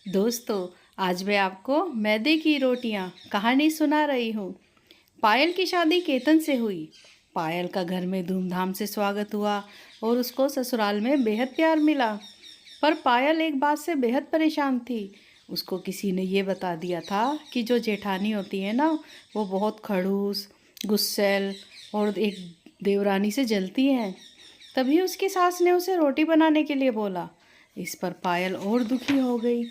दोस्तों, आज मैं आपको मैदे की रोटियां कहानी सुना रही हूँ। पायल की शादी केतन से हुई। पायल का घर में धूमधाम से स्वागत हुआ और उसको ससुराल में बेहद प्यार मिला। पर पायल एक बात से बेहद परेशान थी। उसको किसी ने ये बता दिया था कि जो जेठानी होती है ना, वो बहुत खड़ूस, गुस्सैल और एक देवरानी से जलती हैं। तभी उसकी सास ने उसे रोटी बनाने के लिए बोला। इस पर पायल और दुखी हो गई।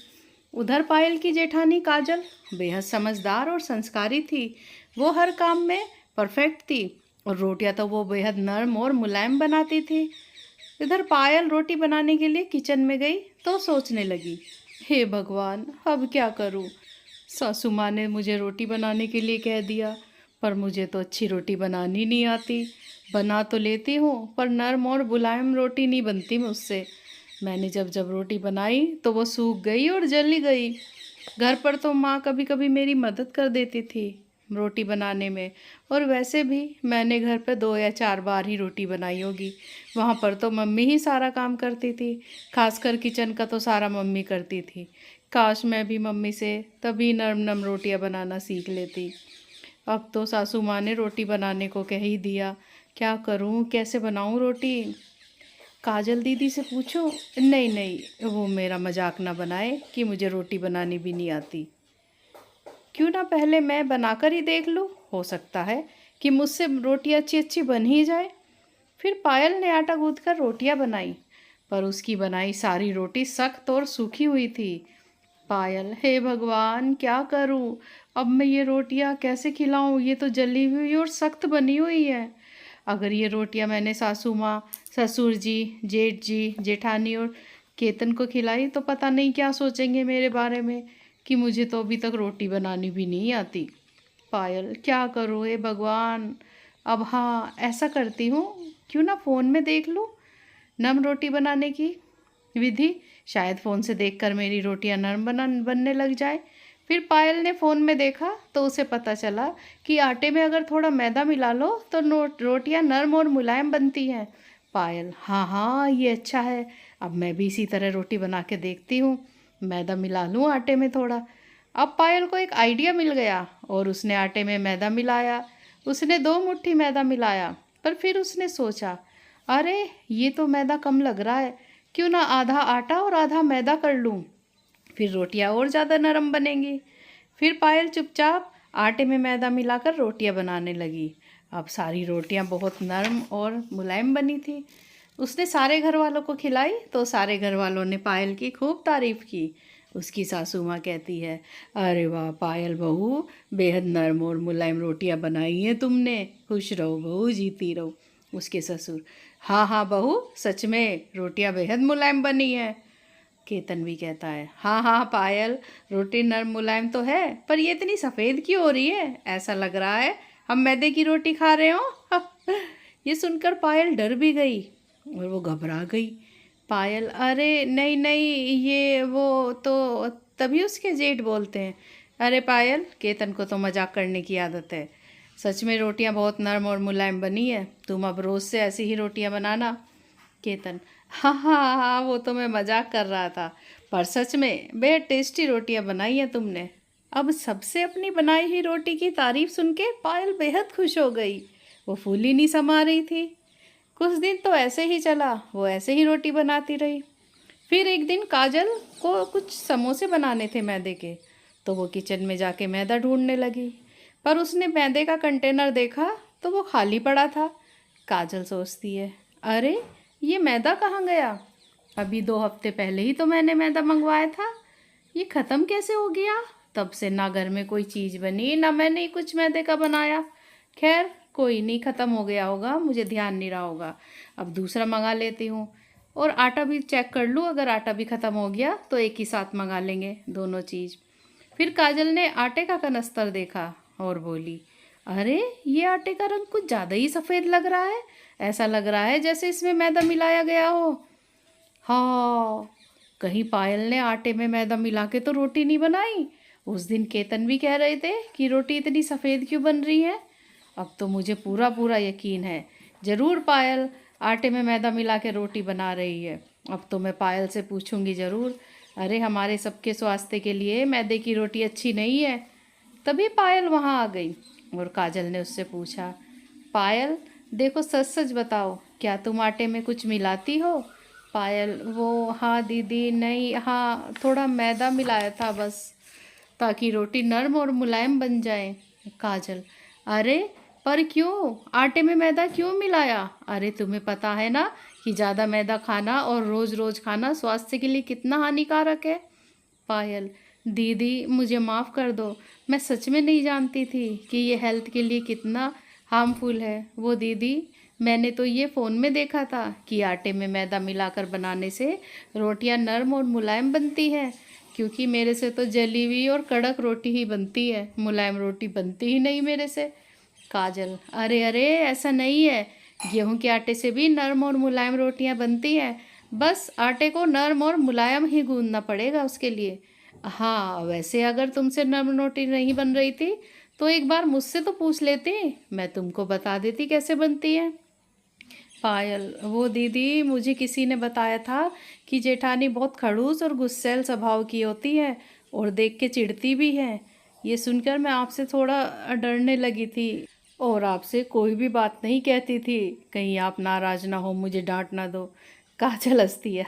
उधर पायल की जेठानी काजल बेहद समझदार और संस्कारी थी। वो हर काम में परफेक्ट थी और रोटियां तो वो बेहद नरम और मुलायम बनाती थी। इधर पायल रोटी बनाने के लिए किचन में गई तो सोचने लगी, हे भगवान, अब क्या करूं? सासू माँ ने मुझे रोटी बनाने के लिए कह दिया, पर मुझे तो अच्छी रोटी बनानी नहीं आती। बना तो लेती हूँ, पर नरम और मुलायम रोटी नहीं बनती मुझसे। मैंने जब जब रोटी बनाई तो वो सूख गई और जली गई। घर पर तो माँ कभी कभी मेरी मदद कर देती थी रोटी बनाने में, और वैसे भी मैंने घर पर 2 या 4 बार ही रोटी बनाई होगी। वहाँ पर तो मम्मी ही सारा काम करती थी। खासकर किचन का तो सारा मम्मी करती थी। काश मैं भी मम्मी से तभी नरम नरम रोटियां बनाना सीख लेती। अब तो सासू माँ ने रोटी बनाने को कह ही दिया। क्या करूँ, कैसे बनाऊँ रोटी? काजल दीदी से पूछूं? नहीं नहीं, वो मेरा मजाक ना बनाए कि मुझे रोटी बनानी भी नहीं आती। क्यों ना पहले मैं बनाकर ही देख लूं, हो सकता है कि मुझसे रोटी अच्छी अच्छी बन ही जाए। फिर पायल ने आटा गूंथ कर रोटियां बनाई, पर उसकी बनाई सारी रोटी सख्त और सूखी हुई थी। पायल, हे भगवान, क्या करूं? अब मैं ये रोटियां कैसे खिलाऊं? ये तो जली हुई और सख्त बनी हुई है। अगर ये रोटियां मैंने सासू माँ, ससुर जी, जेठ जी, जेठानी और केतन को खिलाई तो पता नहीं क्या सोचेंगे मेरे बारे में कि मुझे तो अभी तक रोटी बनानी भी नहीं आती। पायल, क्या करूँ हे भगवान? अब हाँ, ऐसा करती हूँ, क्यों ना फ़ोन में देख लूँ नम रोटी बनाने की विधि। शायद फ़ोन से देखकर मेरी रोटियां नरम बनने लग जाए। फिर पायल ने फ़ोन में देखा तो उसे पता चला कि आटे में अगर थोड़ा मैदा मिला लो तो रोटियां नरम और मुलायम बनती हैं। पायल, हाँ हाँ, ये अच्छा है। अब मैं भी इसी तरह रोटी बना के देखती हूँ। मैदा मिला लूँ आटे में थोड़ा। अब पायल को एक आइडिया मिल गया और उसने आटे में मैदा मिलाया। उसने 2 मुट्ठी मैदा मिलाया, पर फिर उसने सोचा, अरे ये तो मैदा कम लग रहा है, क्यों ना आधा आटा और आधा मैदा कर लूँ, फिर रोटियां और ज़्यादा नरम बनेंगी। फिर पायल चुपचाप आटे में मैदा मिलाकर रोटियां बनाने लगी। अब सारी रोटियां बहुत नरम और मुलायम बनी थी। उसने सारे घर वालों को खिलाई तो सारे घर वालों ने पायल की खूब तारीफ की। उसकी सासू माँ कहती है, अरे वाह पायल बहू, बेहद नरम और मुलायम रोटियां बनाई हैं तुमने। खुश रहो बहू, जीती रहो। उसके ससुर, हाँ हाँ बहू, सच में रोटियां बेहद मुलायम बनी हैं। केतन भी कहता है, हाँ हाँ पायल, रोटी नरम मुलायम तो है, पर ये इतनी सफ़ेद क्यों हो रही है? ऐसा लग रहा है हम मैदे की रोटी खा रहे हो। ये सुनकर पायल डर भी गई और वो घबरा गई। पायल, अरे नहीं नहीं, ये वो तो तभी उसके जेठ बोलते हैं, अरे पायल, केतन को तो मजाक करने की आदत है। सच में रोटियां बहुत नरम और मुलायम बनी है। तुम अब रोज़ से ऐसी ही रोटियां बनाना। केतन, हाँ हाँ हाँ, वो तो मैं मजाक कर रहा था, पर सच में बेहद टेस्टी रोटियां बनाई हैं तुमने। अब सबसे अपनी बनाई हुई रोटी की तारीफ सुन के पायल बेहद खुश हो गई। वो फूली नहीं समा रही थी। कुछ दिन तो ऐसे ही चला, वो ऐसे ही रोटी बनाती रही। फिर एक दिन काजल को कुछ समोसे बनाने थे मैदे के, तो वो किचन में जाके मैदा ढूंढने लगी। पर उसने मैदे का कंटेनर देखा तो वो खाली पड़ा था। काजल सोचती है, अरे ये मैदा कहाँ गया? अभी 2 हफ्ते पहले ही तो मैंने मैदा मंगवाया था, ये ख़त्म कैसे हो गया? तब से ना घर में कोई चीज़ बनी, ना मैंने कुछ मैदे का बनाया। खैर कोई नहीं, ख़त्म हो गया होगा, मुझे ध्यान नहीं रहा होगा। अब दूसरा मंगा लेती हूँ। और आटा भी चेक कर लूँ, अगर आटा भी ख़त्म हो गया तो एक ही साथ मंगा लेंगे दोनों चीज़। फिर काजल ने आटे का कनस्तर देखा और बोली, अरे ये आटे का रंग कुछ ज़्यादा ही सफ़ेद लग रहा है। ऐसा लग रहा है जैसे इसमें मैदा मिलाया गया हो। हाँ, कहीं पायल ने आटे में मैदा मिला के तो रोटी नहीं बनाई। उस दिन केतन भी कह रहे थे कि रोटी इतनी सफ़ेद क्यों बन रही है। अब तो मुझे पूरा पूरा यकीन है, ज़रूर पायल आटे में मैदा मिला के रोटी बना रही है। अब तो मैं पायल से पूछूंगी ज़रूर। अरे हमारे सबके स्वास्थ्य के लिए मैदे की रोटी अच्छी नहीं है। तभी पायल वहाँ आ गई और काजल ने उससे पूछा, पायल देखो सच सच बताओ, क्या तुम आटे में कुछ मिलाती हो? पायल, वो हाँ दीदी, नहीं हाँ थोड़ा मैदा मिलाया था बस, ताकि रोटी नरम और मुलायम बन जाए। काजल, अरे पर क्यों, आटे में मैदा क्यों मिलाया? अरे तुम्हें पता है ना कि ज़्यादा मैदा खाना और रोज़ रोज़ खाना स्वास्थ्य के लिए कितना हानिकारक है। पायल, दीदी मुझे माफ़ कर दो, मैं सच में नहीं जानती थी कि ये हेल्थ के लिए कितना हार्मफुल है। वो दीदी, मैंने तो ये फ़ोन में देखा था कि आटे में मैदा मिलाकर बनाने से रोटियां नरम और मुलायम बनती है, क्योंकि मेरे से तो जली हुई और कड़क रोटी ही बनती है, मुलायम रोटी बनती ही नहीं मेरे से। काजल, अरे अरे ऐसा नहीं है, गेहूं के आटे से भी नरम और मुलायम रोटियां बनती हैं, बस आटे को नरम और मुलायम ही गूंदना पड़ेगा उसके लिए। हाँ वैसे अगर तुमसे नरम रोटी नहीं बन रही थी तो एक बार मुझसे तो पूछ लेती, मैं तुमको बता देती कैसे बनती है। पायल, वो दीदी मुझे किसी ने बताया था कि जेठानी बहुत खड़ूस और गुस्सैल स्वभाव की होती है और देख के चिढ़ती भी है। ये सुनकर मैं आपसे थोड़ा डरने लगी थी और आपसे कोई भी बात नहीं कहती थी, कहीं आप नाराज ना हो, मुझे डांट ना दो। काजल हंसती है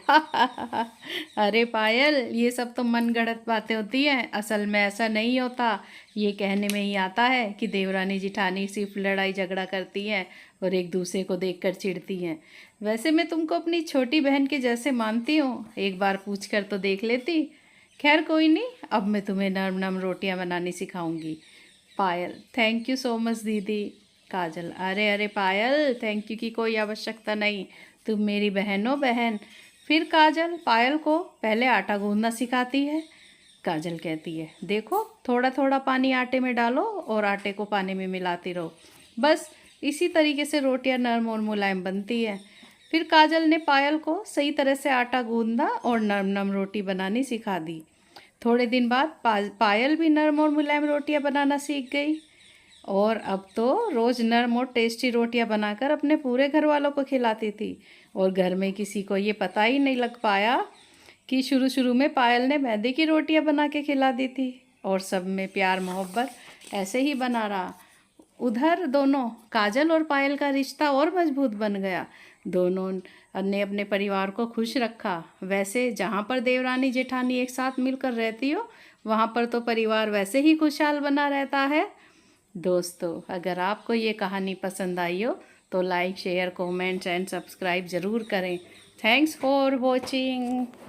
अरे पायल, ये सब तो मन गढ़ंत बातें होती हैं, असल में ऐसा नहीं होता। ये कहने में ही आता है कि देवरानी जिठानी सिर्फ लड़ाई झगड़ा करती हैं और एक दूसरे को देखकर चिढ़ती हैं। वैसे मैं तुमको अपनी छोटी बहन के जैसे मानती हूँ, एक बार पूछ कर तो देख लेती। खैर कोई नहीं, अब मैं तुम्हें नरम नरम रोटियां बनानी सिखाऊंगी। पायल, थैंक यू सो मच दीदी। काजल, अरे अरे पायल, थैंक यू की कोई आवश्यकता नहीं, तुम मेरी बहन हो बहन। फिर काजल पायल को पहले आटा गूंदना सिखाती है। काजल कहती है, देखो थोड़ा थोड़ा पानी आटे में डालो और आटे को पानी में मिलाती रहो, बस इसी तरीके से रोटियां नरम और मुलायम बनती है। फिर काजल ने पायल को सही तरह से आटा गूंदा और नरम नरम रोटी बनानी सिखा दी। थोड़े दिन बाद पायल भी नरम और मुलायम रोटियां बनाना सीख गई और अब तो रोज़ नरम और टेस्टी रोटियां बनाकर अपने पूरे घर वालों को खिलाती थी। और घर में किसी को ये पता ही नहीं लग पाया कि शुरू शुरू में पायल ने मैदे की रोटियां बना के खिला दी थी, और सब में प्यार मोहब्बत ऐसे ही बना रहा। उधर दोनों काजल और पायल का रिश्ता और मजबूत बन गया, दोनों ने अपने परिवार को खुश रखा। वैसे जहाँ पर देवरानी जेठानी एक साथ मिलकर रहती हो, वहाँ पर तो परिवार वैसे ही खुशहाल बना रहता है। दोस्तों, अगर आपको ये कहानी पसंद आई हो तो like share comments and subscribe ज़रूर करें। Thanks for watching.